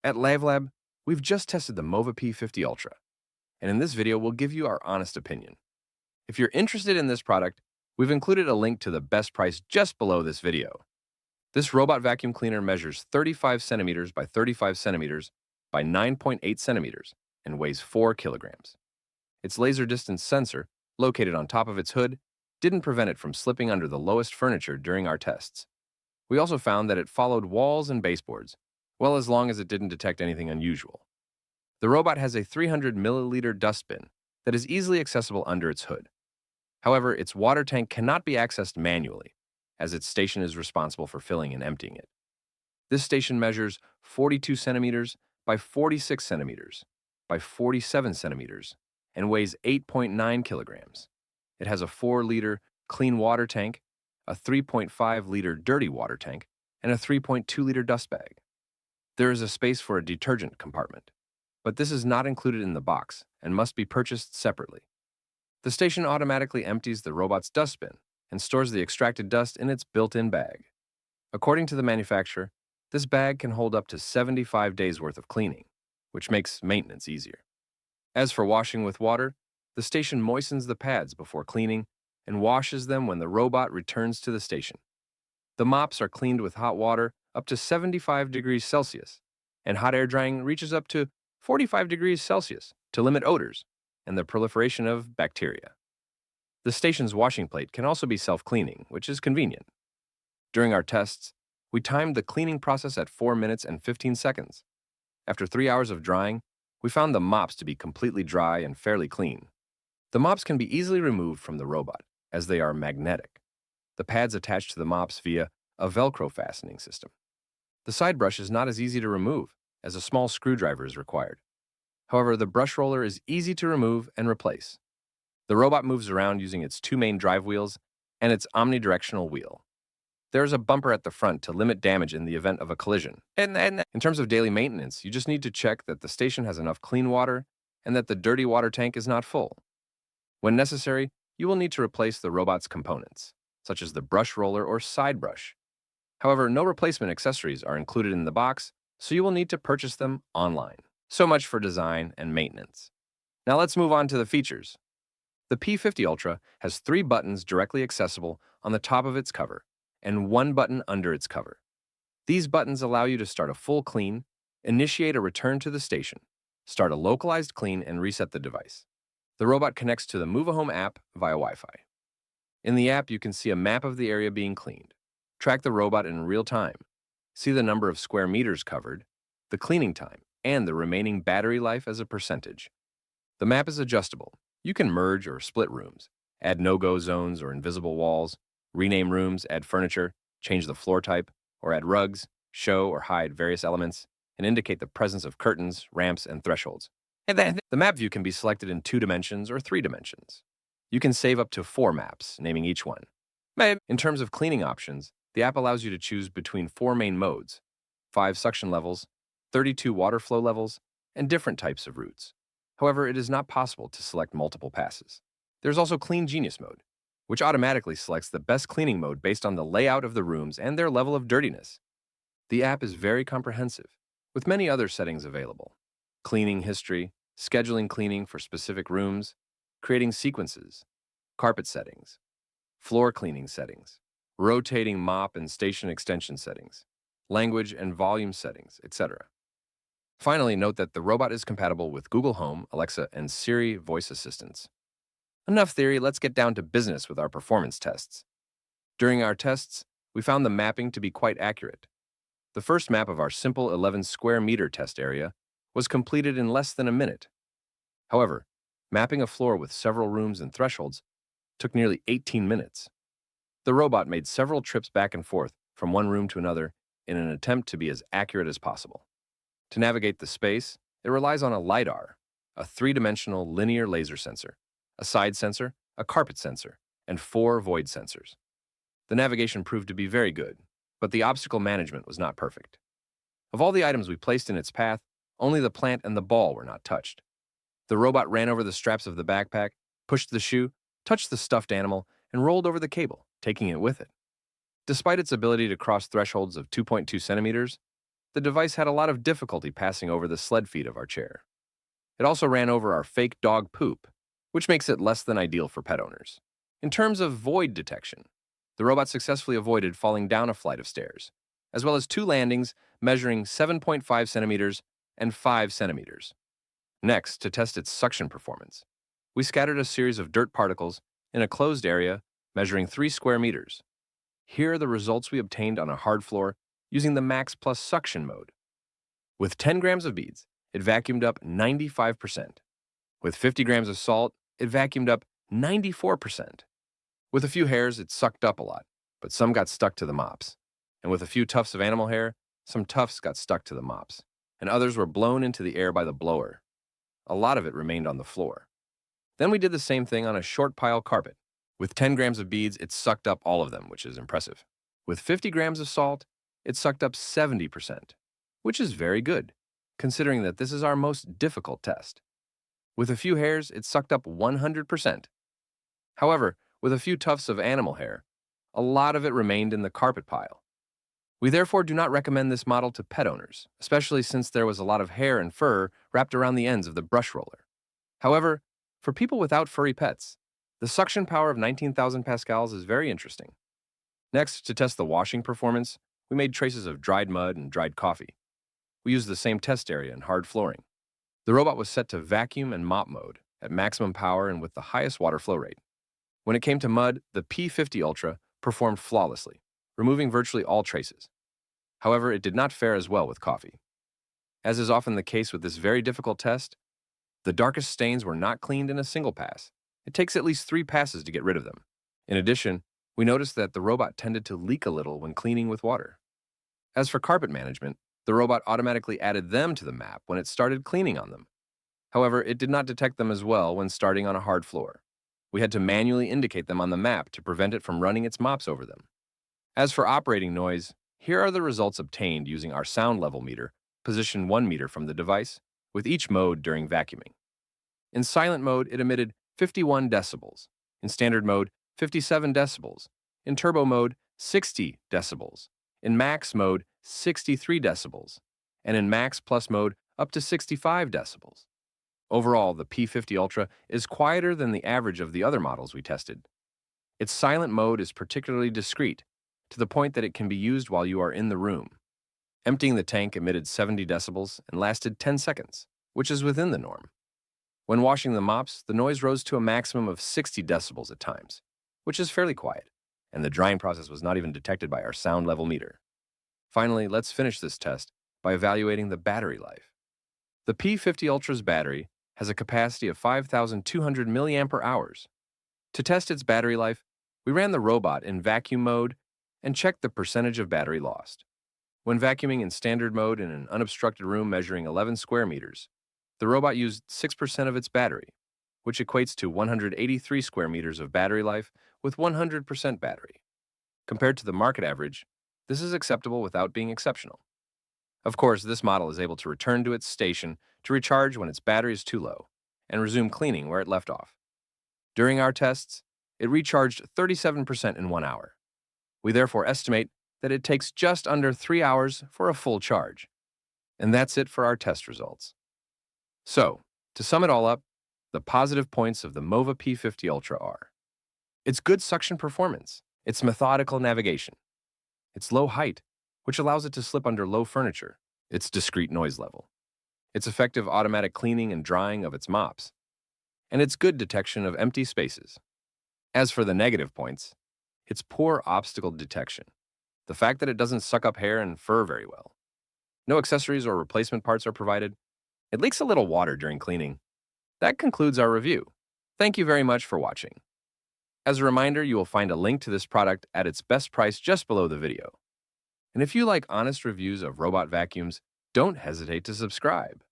At LabLab, we've just tested the Mova P50 Ultra, and in this video, we'll give you our honest opinion. If you're interested in this product, we've included a link to the best price just below this video. This robot vacuum cleaner measures 35 centimeters by 35 centimeters by 9.8 centimeters and weighs 4 kilograms. Its laser distance sensor, located on top of its hood, didn't prevent it from slipping under the lowest furniture during our tests. We also found that it followed walls and baseboards, well as long as it didn't detect anything unusual. The robot has a 300 milliliter dustbin that is easily accessible under its hood. However, its water tank cannot be accessed manually, as its station is responsible for filling and emptying it. This station measures 42 centimeters by 46 centimeters by 47 centimeters and weighs 8.9 kilograms. It has a 4-liter clean water tank, a 3.5-liter dirty water tank, and a 3.2-liter dust bag. There is a space for a detergent compartment, but this is not included in the box and must be purchased separately. The station automatically empties the robot's dustbin and stores the extracted dust in its built-in bag. According to the manufacturer, this bag can hold up to 75 days worth of cleaning, which makes maintenance easier. As for washing with water, the station moistens the pads before cleaning and washes them when the robot returns to the station. The mops are cleaned with hot water up to 75 degrees Celsius, and hot air drying reaches up to 45 degrees Celsius to limit odors and the proliferation of bacteria. The station's washing plate can also be self-cleaning, which is convenient. During our tests, we timed the cleaning process at 4 minutes and 15 seconds. After 3 hours of drying, we found the mops to be completely dry and fairly clean. The mops can be easily removed from the robot, as they are magnetic. The pads attach to the mops via a Velcro fastening system. The side brush is not as easy to remove, as a small screwdriver is required. However, the brush roller is easy to remove and replace. The robot moves around using its 2 main drive wheels and its omnidirectional wheel. There is a bumper at the front to limit damage in the event of a collision. And in terms of daily maintenance, you just need to check that the station has enough clean water and that the dirty water tank is not full. When necessary, you will need to replace the robot's components, such as the brush roller or side brush. However, no replacement accessories are included in the box, so you will need to purchase them online. So much for design and maintenance. Now let's move on to the features. The P50 Ultra has 3 buttons directly accessible on the top of its cover and 1 button under its cover. These buttons allow you to start a full clean, initiate a return to the station, start a localized clean, and reset the device. The robot connects to the Mova Home app via Wi-Fi. In the app, you can see a map of the area being cleaned, track the robot in real time, see the number of square meters covered, the cleaning time, and the remaining battery life as a percentage. The map is adjustable. You can merge or split rooms, add no-go zones or invisible walls, rename rooms, add furniture, change the floor type, or add rugs, show or hide various elements, and indicate the presence of curtains, ramps, and thresholds. And then the map view can be selected in 2 dimensions or 3 dimensions. You can save up to 4 maps, naming each one. In terms of cleaning options, the app allows you to choose between 4 main modes, 5 suction levels, 32 water flow levels, and different types of routes. However, it is not possible to select multiple passes. There's also Clean Genius mode, which automatically selects the best cleaning mode based on the layout of the rooms and their level of dirtiness. The app is very comprehensive, with many other settings available. Cleaning history, scheduling cleaning for specific rooms, creating sequences, carpet settings, floor cleaning settings, rotating mop and station extension settings, language and volume settings, etc. Finally, note that the robot is compatible with Google Home, Alexa, and Siri voice assistants. Enough theory, let's get down to business with our performance tests. During our tests, we found the mapping to be quite accurate. The first map of our simple 11 square meter test area was completed in less than a minute. However, mapping a floor with several rooms and thresholds took nearly 18 minutes. The robot made several trips back and forth from one room to another in an attempt to be as accurate as possible. To navigate the space, it relies on a LiDAR, a 3-dimensional linear laser sensor, a side sensor, a carpet sensor, and 4 void sensors. The navigation proved to be very good, but the obstacle management was not perfect. Of all the items we placed in its path, only the plant and the ball were not touched. The robot ran over the straps of the backpack, pushed the shoe, touched the stuffed animal, and rolled over the cable, taking it with it. Despite its ability to cross thresholds of 2.2 centimeters, the device had a lot of difficulty passing over the sled feet of our chair. It also ran over our fake dog poop, which makes it less than ideal for pet owners. In terms of void detection, the robot successfully avoided falling down a flight of stairs, as well as 2 landings measuring 7.5 centimeters and 5 centimeters. Next, to test its suction performance, we scattered a series of dirt particles in a closed area measuring 3 square meters. Here are the results we obtained on a hard floor using the Max Plus suction mode. With 10 grams of beads, it vacuumed up 95%. With 50 grams of salt, it vacuumed up 94%. With a few hairs, it sucked up a lot, but some got stuck to the mops. And with a few tufts of animal hair, some tufts got stuck to the mops, and others were blown into the air by the blower. A lot of it remained on the floor. Then we did the same thing on a short pile carpet. With 10 grams of beads, it sucked up all of them, which is impressive. With 50 grams of salt, it sucked up 70%, which is very good, considering that this is our most difficult test. With a few hairs, it sucked up 100%. However, with a few tufts of animal hair, a lot of it remained in the carpet pile. We therefore do not recommend this model to pet owners, especially since there was a lot of hair and fur wrapped around the ends of the brush roller. However, for people without furry pets, the suction power of 19,000 pascals is very interesting. Next, to test the washing performance, we made traces of dried mud and dried coffee. We used the same test area and hard flooring. The robot was set to vacuum and mop mode at maximum power and with the highest water flow rate. When it came to mud, the P50 Ultra performed flawlessly, removing virtually all traces. However, it did not fare as well with coffee. As is often the case with this very difficult test, the darkest stains were not cleaned in a single pass. It takes at least 3 passes to get rid of them. In addition, we noticed that the robot tended to leak a little when cleaning with water. As for carpet management, the robot automatically added them to the map when it started cleaning on them. However, it did not detect them as well when starting on a hard floor. We had to manually indicate them on the map to prevent it from running its mops over them. As for operating noise, here are the results obtained using our sound level meter, positioned 1 meter from the device, with each mode during vacuuming. In silent mode, it emitted 51 decibels. In standard mode, 57 decibels. In turbo mode, 60 decibels. In max mode, 63 decibels. And in max plus mode, up to 65 decibels. Overall, the P50 Ultra is quieter than the average of the other models we tested. Its silent mode is particularly discreet, to the point that it can be used while you are in the room. Emptying the tank emitted 70 decibels and lasted 10 seconds, which is within the norm. When washing the mops, the noise rose to a maximum of 60 decibels at times, which is fairly quiet, and the drying process was not even detected by our sound level meter. Finally, let's finish this test by evaluating the battery life. The P50 Ultra's battery has a capacity of 5,200 milliampere hours. To test its battery life, we ran the robot in vacuum mode and checked the percentage of battery lost. When vacuuming in standard mode in an unobstructed room measuring 11 square meters, the robot used 6% of its battery, which equates to 183 square meters of battery life with 100% battery. Compared to the market average, this is acceptable without being exceptional. Of course, this model is able to return to its station to recharge when its battery is too low and resume cleaning where it left off. During our tests, it recharged 37% in 1 hour. We therefore estimate that it takes just under 3 hours for a full charge. And that's it for our test results. So, to sum it all up, the positive points of the Mova P50 Ultra are its good suction performance, its methodical navigation, its low height, which allows it to slip under low furniture, its discrete noise level, its effective automatic cleaning and drying of its mops, and its good detection of empty spaces. As for the negative points, its poor obstacle detection, the fact that it doesn't suck up hair and fur very well, no accessories or replacement parts are provided, it leaks a little water during cleaning. That concludes our review. Thank you very much for watching. As a reminder, you will find a link to this product at its best price just below the video. And if you like honest reviews of robot vacuums, don't hesitate to subscribe.